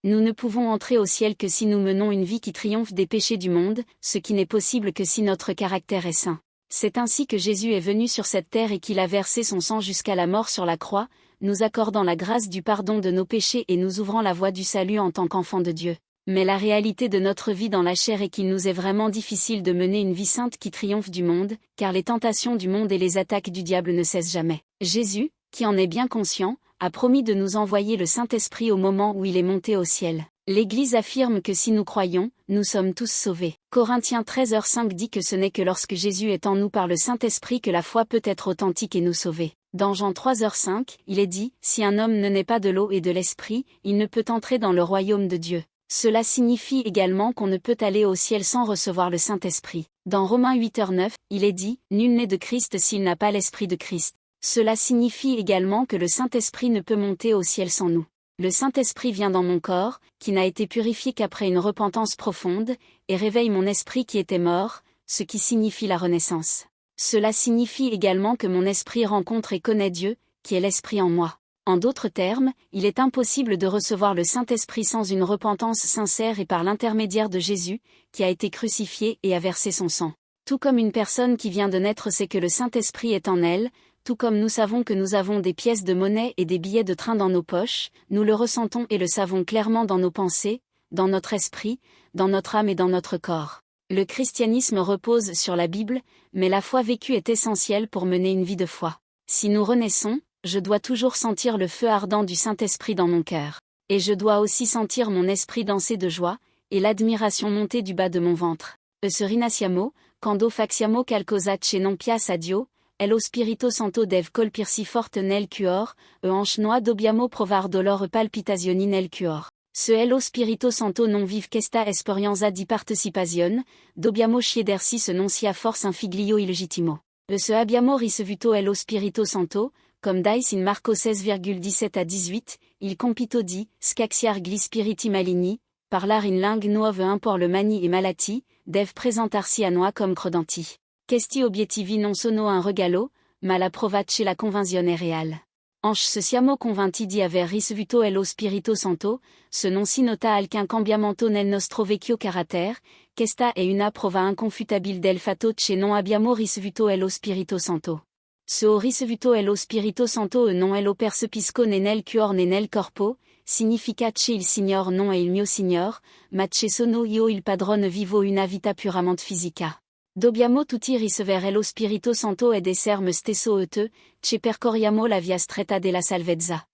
Nous ne pouvons entrer au ciel que si nous menons une vie qui triomphe des péchés du monde, ce qui n'est possible que si notre caractère est saint. C'est ainsi que Jésus est venu sur cette terre et qu'il a versé son sang jusqu'à la mort sur la croix, nous accordant la grâce du pardon de nos péchés et nous ouvrant la voie du salut en tant qu'enfants de Dieu. Mais la réalité de notre vie dans la chair est qu'il nous est vraiment difficile de mener une vie sainte qui triomphe du monde, car les tentations du monde et les attaques du diable ne cessent jamais. Jésus, qui en est bien conscient, a promis de nous envoyer le Saint-Esprit au moment où il est monté au ciel. L'Église affirme que si nous croyons, nous sommes tous sauvés. Corinthiens 13h5 dit que ce n'est que lorsque Jésus est en nous par le Saint-Esprit que la foi peut être authentique et nous sauver. Dans Jean 3h5, il est dit « Si un homme ne naît pas de l'eau et de l'Esprit, il ne peut entrer dans le royaume de Dieu ». Cela signifie également qu'on ne peut aller au ciel sans recevoir le Saint-Esprit. Dans Romains 8h9, il est dit « Nul n'est de Christ s'il n'a pas l'Esprit de Christ ». Cela signifie également que le Saint-Esprit ne peut monter au ciel sans nous. Le Saint-Esprit vient dans mon corps, qui n'a été purifié qu'après une repentance profonde, et réveille mon esprit qui était mort, ce qui signifie la renaissance. Cela signifie également que mon esprit rencontre et connaît Dieu, qui est l'Esprit en moi. En d'autres termes, il est impossible de recevoir le Saint-Esprit sans une repentance sincère et par l'intermédiaire de Jésus, qui a été crucifié et a versé son sang. Tout comme une personne qui vient de naître sait que le Saint-Esprit est en elle, tout comme nous savons que nous avons des pièces de monnaie et des billets de train dans nos poches, nous le ressentons et le savons clairement dans nos pensées, dans notre esprit, dans notre âme et dans notre corps. Le christianisme repose sur la Bible, mais la foi vécue est essentielle pour mener une vie de foi. Si nous renaissons, je dois toujours sentir le feu ardent du Saint-Esprit dans mon cœur. Et je dois aussi sentir mon esprit danser de joie, et l'admiration monter du bas de mon ventre. Se rinasiamo, quando faxiamo qualcosacce non piace a Dio, Ello Spirito Santo dev colpirsi forte nel cuor, anche noi dobbiamo provar dolor palpitazioni nel cuor. Se Ello Spirito Santo non vive questa esperienza di partecipazione, dobbiamo chiedersi se non sia forse un figlio illegittimo. Se abbiamo ricevuto Ello Spirito Santo, comme dice in Marco 16,17 à 18, il compito di scaxiar gli spiriti maligni, parlar in langue nuove impor le mani e malati, dev presentarsi a noi comme credenti. Questi obiettivi non sono un regalo, ma la provace la convinzione reale. Anche se siamo convinti di aver ricevuto lo Spirito Santo, se non si nota alcun cambiamento nel nostro vecchio carattere, questa è una prova inconfutabile del fatto che non abbiamo ricevuto lo Spirito Santo. Se ho ricevuto lo Spirito Santo e non lo percepisco né nel cuore né nel corpo, significa che il Signor non è il mio Signor, ma che sono io il padrone vivo una vita puramente fisica. Dobbiamo tutti ricevere lo Spirito Santo ed essermi stesso ete, che percorriamo la via stretta della salvezza.